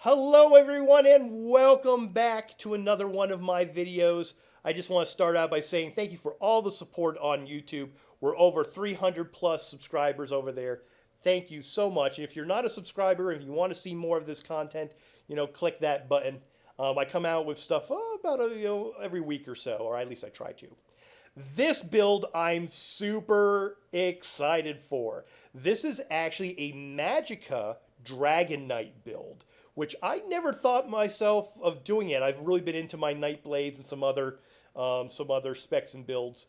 Hello everyone and welcome back to another one of my videos. I just want to start out by saying thank you for all the support on YouTube. We're over 300 plus subscribers over there. Thank you so much. If you're not a subscriber, if you want to see more of this content, click that button. I come out with stuff about every week or so, or at least I try to. This build I'm super excited for. This is actually a Magicka Dragon Knight build, which I never thought myself of doing it. I've really been into my Night Blades and some other specs and builds,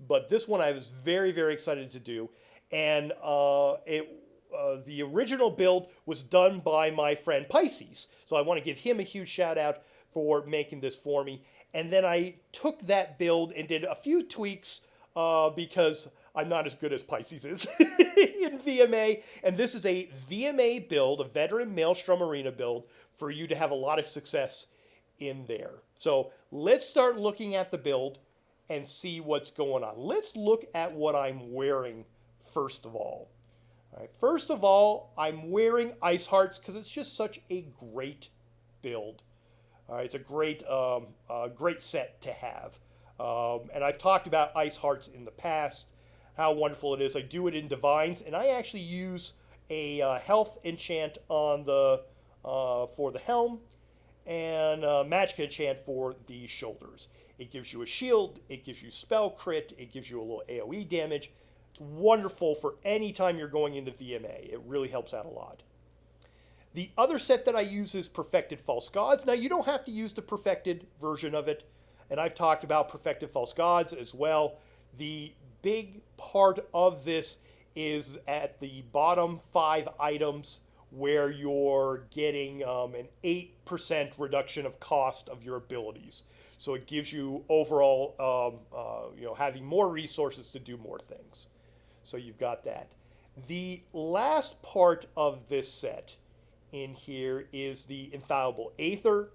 but this one I was very excited to do, and the original build was done by my friend xPiesces, so I want to give him a huge shout out for making this for me. And then I took that build and did a few tweaks because I'm not as good as xPiesces is in VMA. And this is a VMA build, a veteran Maelstrom Arena build, for you to have a lot of success in there. So let's start looking at the build and see what's going on. Let's look at what I'm wearing first of all. All right, first of all, I'm wearing Ice Hearts because it's just such a great build. It's a great set to have. And I've talked about Ice Hearts in the past, how wonderful it is. I do it in Divines, and I actually use a health enchant on the for the helm, and Magicka enchant for the shoulders. It gives you a shield, it gives you spell crit, it gives you a little AoE damage. It's wonderful for any time you're going into VMA. It really helps out a lot. The other set that I use is Perfected False Gods. Now, you don't have to use the perfected version of it, and I've talked about Perfected False Gods as well. The big part of this is at the bottom 5 items where you're getting an 8% reduction of cost of your abilities. So it gives you overall, having more resources to do more things. So you've got that. The last part of this set in here is the Infallible Aether.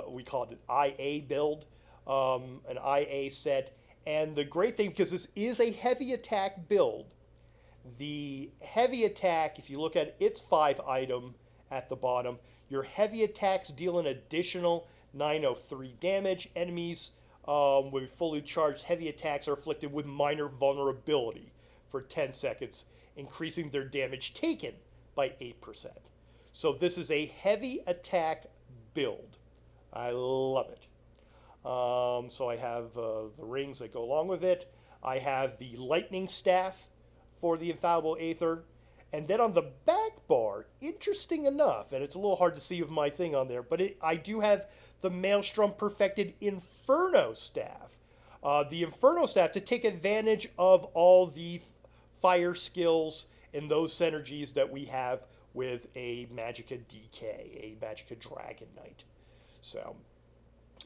We call it an IA build, an IA set. And the great thing, because this is a heavy attack build, the heavy attack, if you look at its 5 item at the bottom, your heavy attacks deal an additional 903 damage. Enemies with fully charged heavy attacks are afflicted with minor vulnerability for 10 seconds, increasing their damage taken by 8%. So this is a heavy attack build. I love it. So I have the rings that go along with it. I have the lightning staff for the Infallible Aether. And then on the back bar, interesting enough, and it's a little hard to see with my thing on there, but I do have the Maelstrom Perfected Inferno staff. The Inferno staff to take advantage of all the fire skills and those synergies that we have with a Magicka DK, a Magicka Dragon Knight. So,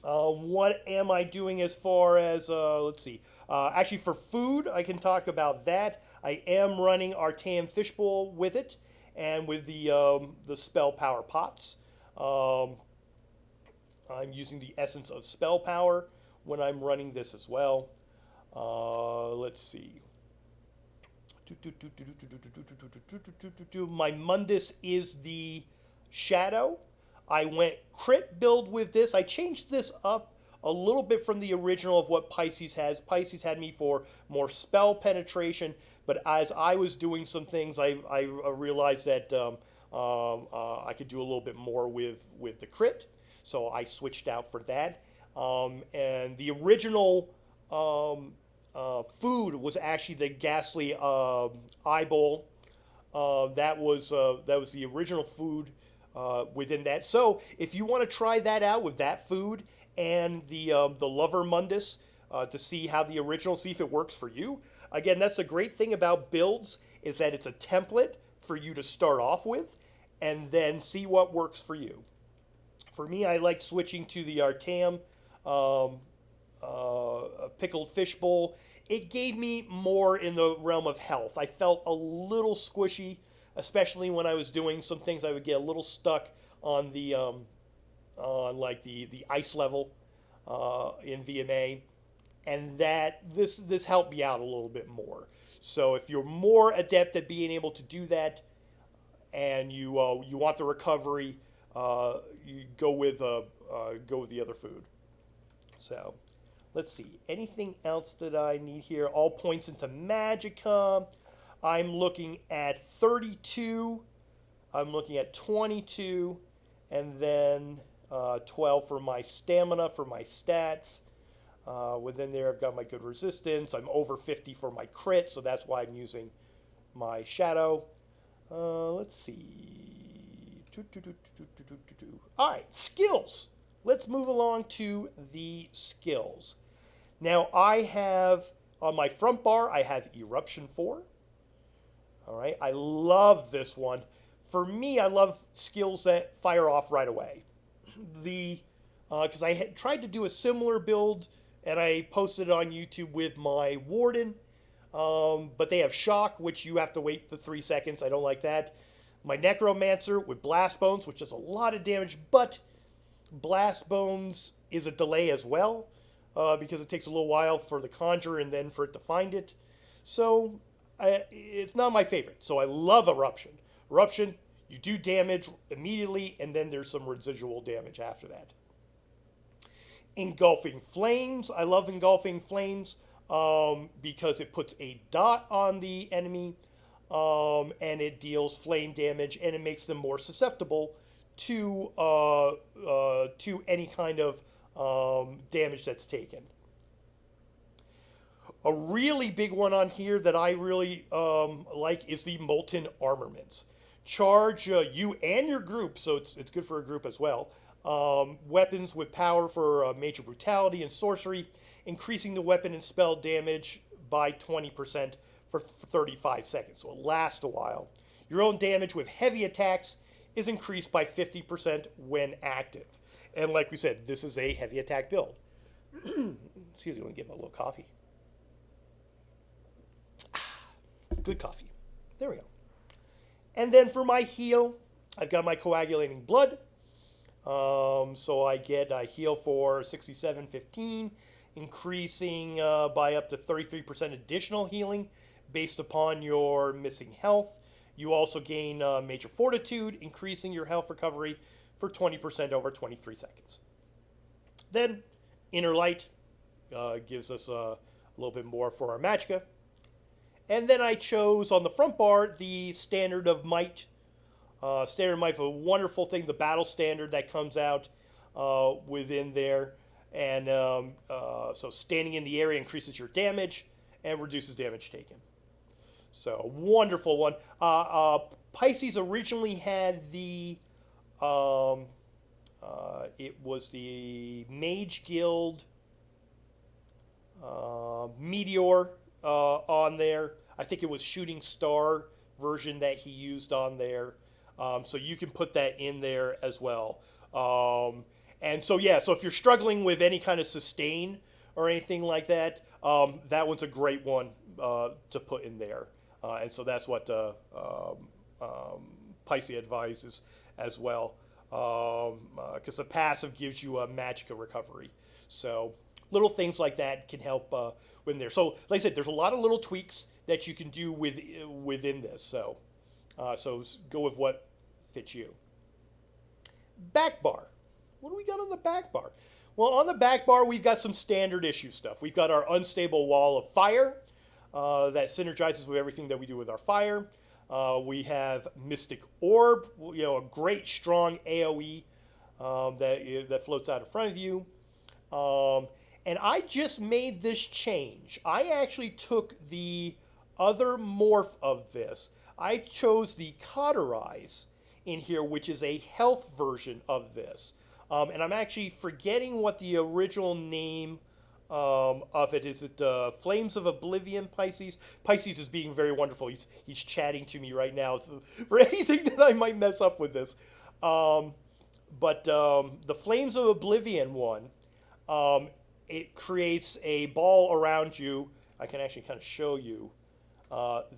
what am I doing as far as, let's see. Actually, for food, I can talk about that. I am running Artaeum Fishbowl with it, and with the Spell Power Pots. I'm using the Essence of Spell Power when I'm running this as well. Let's see. My Mundus is the Shadow. I went crit build with this. I changed this up a little bit from the original of what xPiesces has. xPiesces had me for more spell penetration, but as I was doing some things, I realized that I could do a little bit more with the crit, so I switched out for that. And the original food was actually the Ghastly Eye Bowl. That was the original food within that. So if you want to try that out with that food and the Lover Mundus to see how the original, see if it works for you. Again, that's the great thing about builds, is that it's a template for you to start off with and then see what works for you. For me, I like switching to the Artaeum Pickled Fishbowl. It gave me more in the realm of health. I felt a little squishy, especially when I was doing some things. I would get a little stuck on the on like the ice level in VMA, and that this helped me out a little bit more. So if you're more adept at being able to do that, and you want the recovery, you go with the other food. So let's see. Anything else that I need here? All points into Magicka. I'm looking at 32. I'm looking at 22, and then 12 for my stamina for my stats. Within there, I've got my good resistance. I'm over 50 for my crit, so that's why I'm using my shadow. Let's see. All right, skills. Let's move along to the skills. Now, I have, on my front bar, I have Eruption 4. All right, I love this one. For me, I love skills that fire off right away. Because I had tried to do a similar build, and I posted it on YouTube with my Warden, but they have Shock, which you have to wait for 3 seconds. I don't like that. My Necromancer with Blast Bones, which does a lot of damage, but Blast Bones is a delay as well, because it takes a little while for the Conjure and then for it to find it. So it's not my favorite. So I love Eruption. Eruption, you do damage immediately, and then there's some residual damage after that. Engulfing Flames. I love Engulfing Flames because it puts a dot on the enemy, and it deals flame damage, and it makes them more susceptible to any kind of damage that's taken. A really big one on here that I really like is the Molten Armaments. Charge you and your group, so it's good for a group as well. Weapons with power for major brutality and sorcery, increasing the weapon and spell damage by 20% for 35 seconds, so it lasts a while. Your own damage with heavy attacks is increased by 50% when active. And like we said, this is a heavy attack build. Excuse me, let me get my little coffee. Good coffee. There we go. And then for my heal, I've got my Coagulating Blood. So I get a heal for 67.15, increasing by up to 33% additional healing based upon your missing health. You also gain Major Fortitude, increasing your health recovery for 20% over 23 seconds. Then Inner Light gives us a little bit more for our Magicka. And then I chose on the front bar the Standard of Might. Standard of Might is a wonderful thing, the battle standard that comes out within there. And so standing in the area increases your damage and reduces damage taken. So, wonderful one. Pisces originally had the, it was the Mage Guild Meteor on there. I think it was Shooting Star version that he used on there. So you can put that in there as well. And so, yeah, so if you're struggling with any kind of sustain or anything like that, that one's a great one to put in there. And so that's what Pisces advises as well. Because the passive gives you a Magicka recovery. So little things like that can help within there. So like I said, there's a lot of little tweaks that you can do within this. So, so go with what fits you. Back bar. What do we got on the back bar? Well, on the back bar, we've got some standard issue stuff. We've got our Unstable Wall of Fire that synergizes with everything that we do with our fire. We have Mystic Orb, you know, a great strong AoE that floats out in front of you. And I just made this change. I actually took the other morph of this. I chose the Cauterize in here, which is a health version of this. And I'm actually forgetting what the original name of it is. It Flames of Oblivion, Pisces? Pisces is being very wonderful. He's chatting to me right now for anything that I might mess up with this. But the Flames of Oblivion one, it creates a ball around you. I can actually kind of show you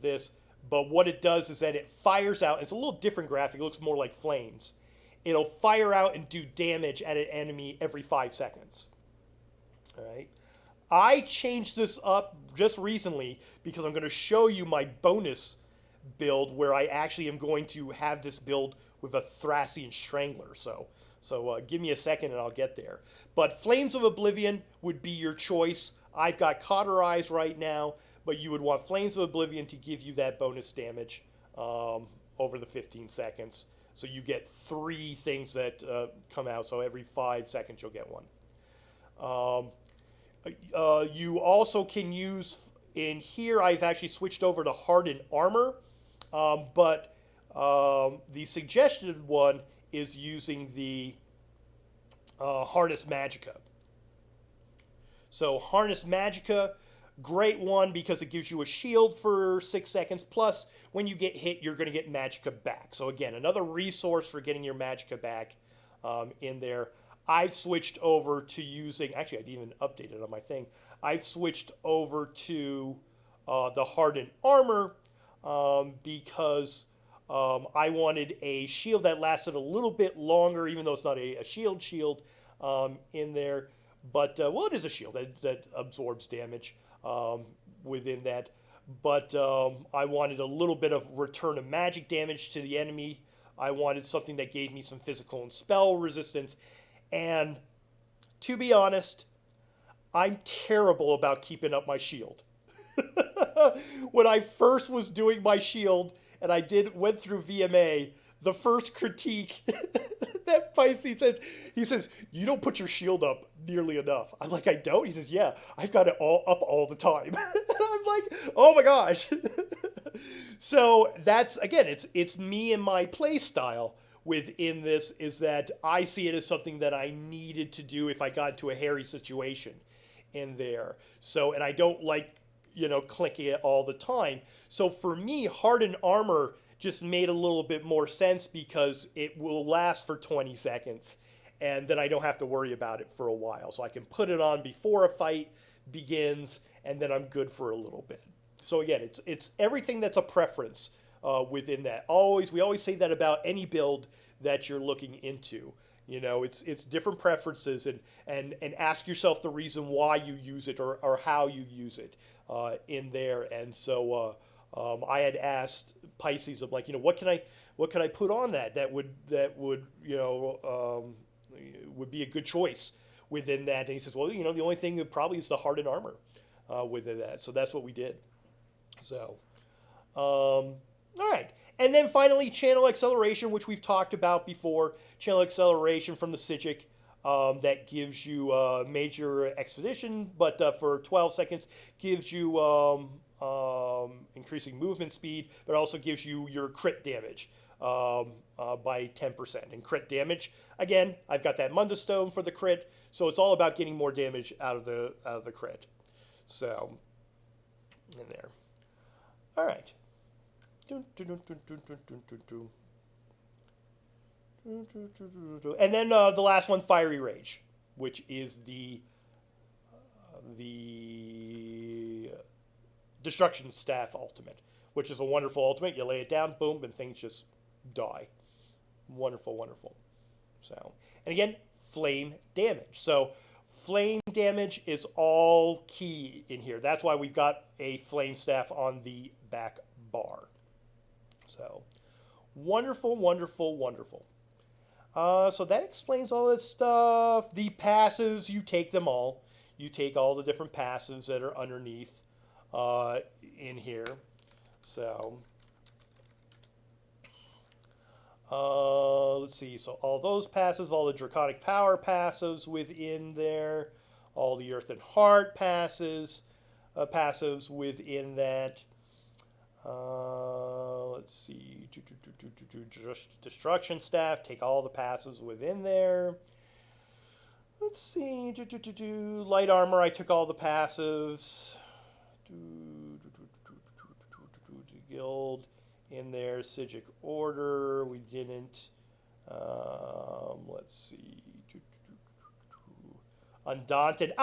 this. But what it does is that it fires out. It's a little different graphic. It looks more like flames. It'll fire out and do damage at an enemy every 5 seconds. All right. I changed this up just recently because I'm going to show you my bonus build where I actually am going to have this build with a Thrassian Strangler. So give me a second and I'll get there. But Flames of Oblivion would be your choice. I've got Cauterize right now, but you would want Flames of Oblivion to give you that bonus damage over the 15 seconds. So you get 3 things that come out. So every 5 seconds you'll get one. You also can use, in here I've actually switched over to Hardened Armor, but the suggested one is using the Harness Magicka. So Harness Magicka, great one because it gives you a shield for 6 seconds, plus when you get hit you're going to get Magicka back. So again, another resource for getting your Magicka back in there. I've switched over to using, actually I didn't even update it on my thing, I've switched over to the Hardened Armor because I wanted a shield that lasted a little bit longer, even though it's not a shield in there. But, well, it is a shield that absorbs damage within that. But I wanted a little bit of return of magic damage to the enemy. I wanted something that gave me some physical and spell resistance. And to be honest, I'm terrible about keeping up my shield. When I first was doing my shield, and I went through VMA, the first critique that xPiesces he says, you don't put your shield up nearly enough. I'm like, I don't? He says, yeah, I've got it all up all the time. And I'm like, oh my gosh. So that's, again, it's me and my play style within this, is that I see it as something that I needed to do if I got into a hairy situation in there. So, and I don't like, clicking it all the time. So for me, Hardened Armor just made a little bit more sense because it will last for 20 seconds and then I don't have to worry about it for a while. So I can put it on before a fight begins and then I'm good for a little bit. So again, it's everything that's a preference within that. We always say that about any build that you're looking into. It's different preferences, and ask yourself the reason why you use it or how you use it in there. And so I had asked xPiesces of, like, what can I put on that would would be a good choice within that. And he says, well, the only thing that probably is the Hardened Armor within that. So that's what we did. So, all right. And then finally, Channel Acceleration, which we've talked about before. Channel Acceleration from the Psychic that gives you major expedition, but for 12 seconds gives you increasing movement speed, but also gives you your crit damage by 10%. And crit damage, again, I've got that Munda Stone for the crit, so it's all about getting more damage out of the crit. So, in there. All right. And then the last one, Fiery Rage, which is the Destruction Staff ultimate, which is a wonderful ultimate. You lay it down, boom, and things just die. Wonderful, wonderful. So, and again, flame damage. So flame damage is all key in here. That's why we've got a flame staff on the back bar. So, wonderful, wonderful, wonderful. So that explains all that stuff. The passives, you take them all. You take all the different passives that are underneath in here. So, let's see. So all those passives, all the Draconic Power passives within there, all the Earth and Heart passives within that. Let's see. Destruction Staff, take all the passives within there. Let's see. Light Armor, I took all the passives. Guild in there. Psychic Order, we didn't. Let's see. Undaunted.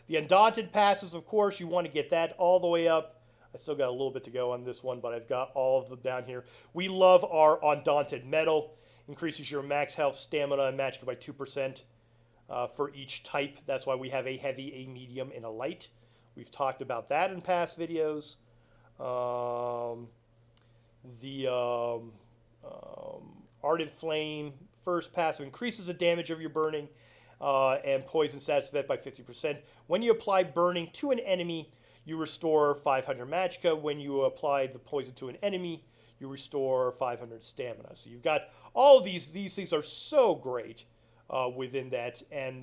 The Undaunted passes, of course. You want to get that all the way up. I still got a little bit to go on this one, but I've got all of them down here. We love our Undaunted Metal. Increases your max health, stamina, and magic by 2% for each type. That's why we have a heavy, a medium, and a light. We've talked about that in past videos. The Ardent Flame, first passive, increases the damage of your burning and poison status effect by 50%. When you apply burning to an enemy, you restore 500 Magicka. When you apply the poison to an enemy, you restore 500 stamina. So you've got all of these. These things are so great within that, and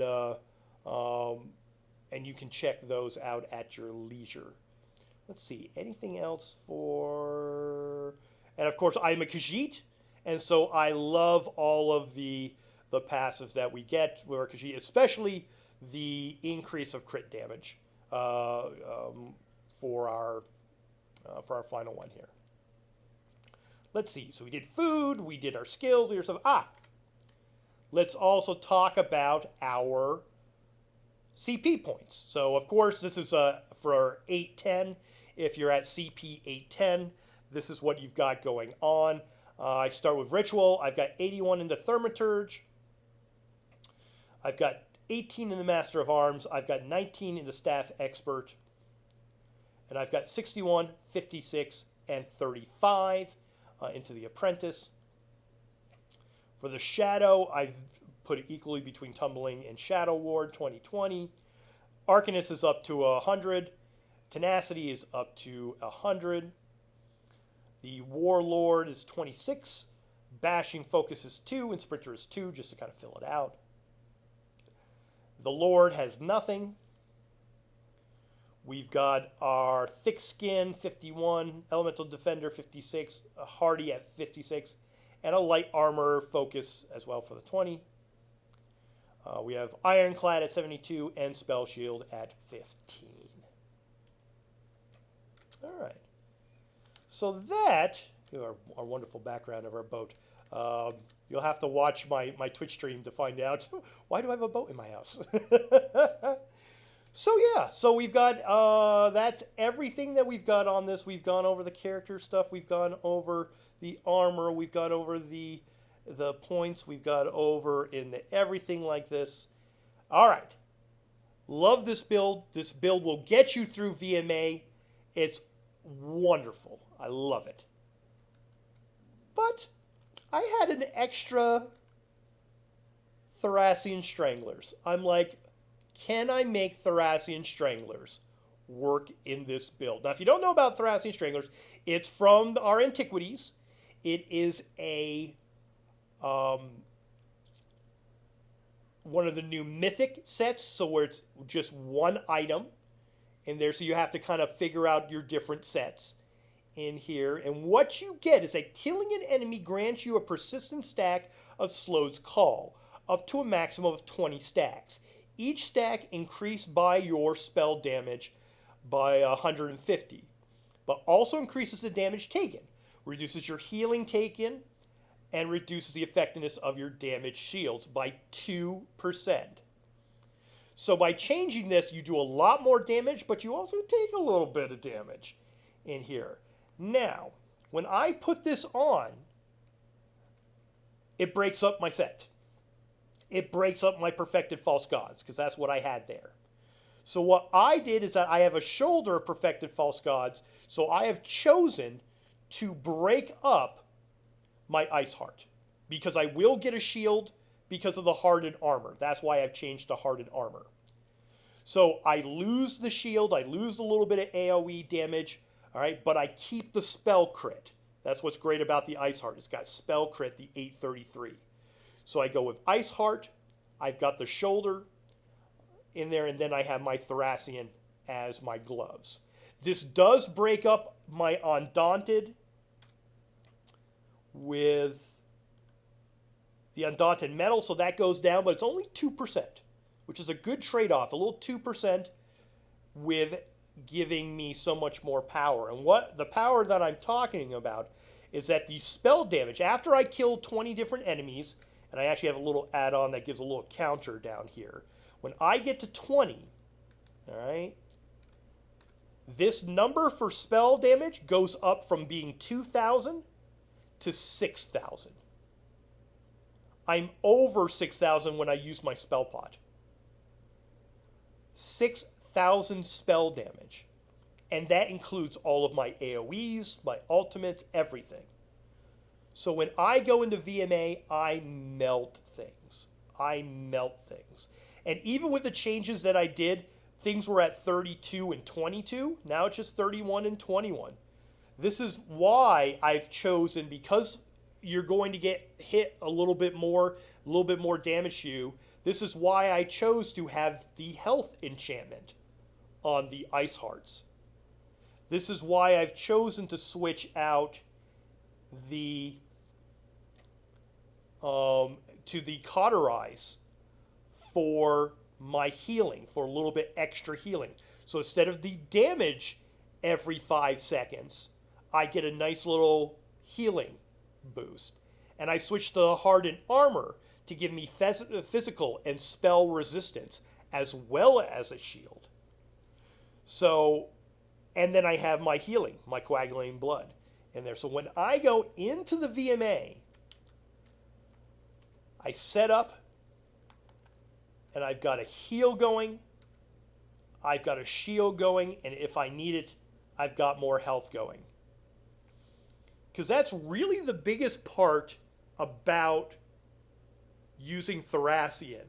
you can check those out at your leisure. Let's see, anything else for... And of course, I'm a Khajiit, and so I love all of the passives that we get with our Khajiit, especially the increase of crit damage for our final one here. Let's see. So we did food, we did our skills, we did stuff. Let's also talk about our CP points. So of course, this is for 810. If you're at CP 810, this is what you've got going on. I start with Ritual. I've got 81 in the Thaumaturge. I've got 18 in the Master of Arms. I've got 19 in the Staff Expert. And I've got 61, 56, and 35 into the Apprentice. For the Shadow, I've put it equally between Tumbling and Shadow Ward, 2020. Arcanist is up to 100. Tenacity is up to 100. The Warlord is 26. Bashing Focus is 2, and Sprinter is 2, just to kind of fill it out. The Lord has nothing. We've got our Thick Skin, 51. Elemental Defender, 56. A Hardy at 56. And a Light Armor Focus as well for the 20. We have Ironclad at 72 and Spell Shield at 15. All right. So that, our wonderful background of our boat. You'll have to watch my Twitch stream to find out why do I have a boat in my house. So yeah, so we've got, that's everything that we've got on this. We've gone over the character stuff. We've gone over the armor. We've gone over the points. We've got over in everything like this. All right. Love this build. This build will get you through VMA. It's wonderful. I love it. But I had an extra Thrassian Stranglers. I'm like, can I make Thrassian Stranglers work in this build? Now, if you don't know about Thrassian Stranglers, it's from our Antiquities. It is a one of the new Mythic sets, so where it's just one item in there, so you have to kind of figure out your different sets in here. And what you get is that killing an enemy grants you a persistent stack of Slow's Call, up to a maximum of 20 stacks. Each stack increased by your spell damage by 150, but also increases the damage taken, reduces your healing taken, and reduces the effectiveness of your damage shields by 2%. So by changing this, you do a lot more damage, but you also take a little bit of damage in here. Now, when I put this on, it breaks up my set. It breaks up my Perfected False Gods, because that's what I had there. So what I did is that I have a shoulder of Perfected False Gods, so I have chosen to break up my Ice Heart, because I will get a shield because of the Hardened Armor. That's why I've changed to Hardened Armor. So I lose the shield, I lose a little bit of AoE damage, all right, but I keep the spell crit. That's what's great about the Ice Heart. It's got spell crit, the 833. So I go with Ice Heart, I've got the shoulder in there, and then I have my Thrassian as my gloves. This does break up my Undaunted with the Undaunted Metal, so that goes down, but it's only 2%, which is a good trade-off, a little 2% with giving me so much more power. And what the power that I'm talking about is that the spell damage, after I kill 20 different enemies, and I actually have a little add-on that gives a little counter down here. When I get to 20, all right, this number for spell damage goes up from being 2,000 to 6,000. I'm over 6,000 when I use my spell pot. 6,000 spell damage. And that includes all of my AoEs, my ultimates, everything. So when I go into VMA, I melt things. I melt things. And even with the changes that I did, things were at 32 and 22. Now it's just 31 and 21. This is why I've chosen, because you're going to get hit a little bit more damage to you. This is why I chose to have the health enchantment on the Ice Hearts. This is why I've chosen to switch out the to the Cauterize for my healing, for a little bit extra healing. So instead of the damage every 5 seconds, I get a nice little healing boost. And I switched to Hardened Armor to give me physical and spell resistance, as well as a shield. So, and then I have my healing, my Coagulating Blood in there. So when I go into the VMA, I set up, and I've got a heal going, I've got a shield going, and if I need it, I've got more health going. Because that's really the biggest part about using Thrassian,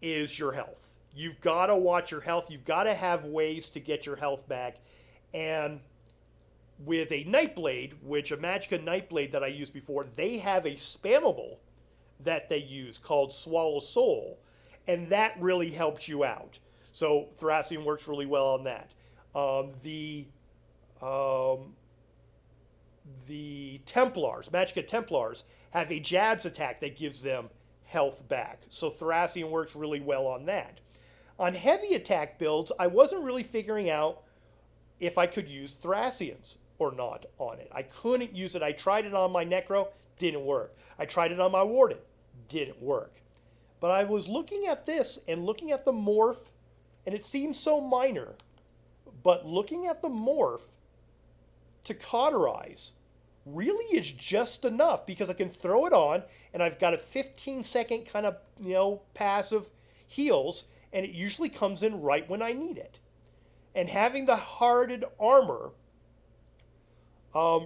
is your health. You've got to watch your health. You've got to have ways to get your health back. And with a Nightblade, which a Magicka Nightblade that I used before, they have a spammable that they use called Swallow Soul, and that really helps you out. So Thrassian works really well on that. The Templars, Magicka Templars, have a Jabs attack that gives them health back. So Thrassian works really well on that. On heavy attack builds, I wasn't really figuring out if I could use Thrassians or not on it. I couldn't use it. I tried it on my Necro, didn't work. I tried it on my Warden, didn't work. But I was looking at this and looking at the morph, and it seems so minor. But looking at the morph to Cauterize really is just enough, because I can throw it on, and I've got a 15-second kind of, passive heals, and it usually comes in right when I need it. And having the Hardened Armor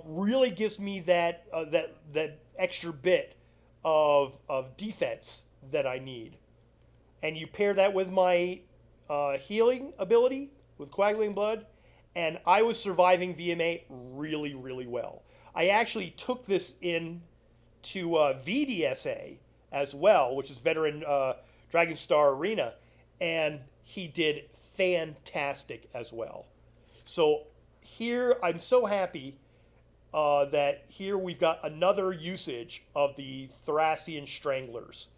really gives me that extra bit of defense that I need. And you pair that with my healing ability with Coagulating Blood, and I was surviving VMA really, really well. I actually took this in to VDSA as well, which is Veteran Dragon Star Arena, and he did fantastic as well. So here, I'm so happy that here we've got another usage of the Thrassian Stranglers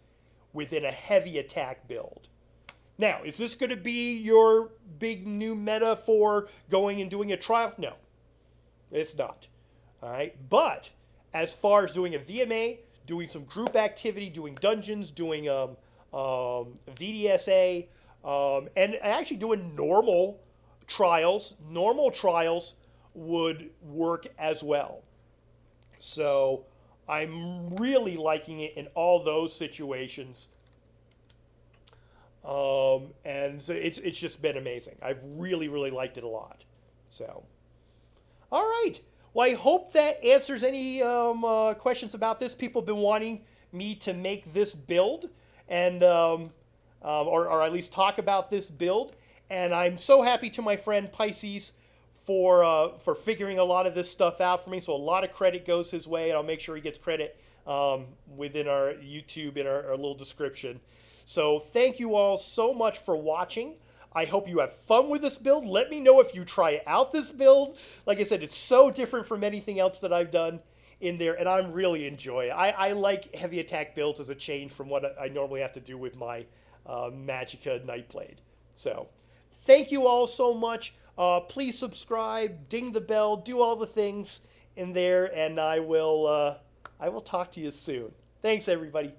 within a heavy attack build. Now, is this going to be your big new meta for going and doing a trial? No, it's not. All right, but as far as doing a VMA, doing some group activity, doing dungeons, doing VDSA, and actually doing normal trials would work as well. So I'm really liking it in all those situations. And so it's just been amazing. I've really, really liked it a lot. So, all right. Well, I hope that answers any questions about this. People have been wanting me to make this build, and or at least talk about this build. And I'm so happy to my friend xPiesces for figuring a lot of this stuff out for me. So a lot of credit goes his way, and I'll make sure he gets credit within our YouTube in our little description. So thank you all so much for watching. I hope you have fun with this build. Let me know if you try out this build. Like I said, it's so different from anything else that I've done in there, and I'm really enjoying it. I like heavy attack builds as a change from what I normally have to do with my Magicka Nightblade. So thank you all so much. Please subscribe, ding the bell, do all the things in there, and I will talk to you soon. Thanks, everybody.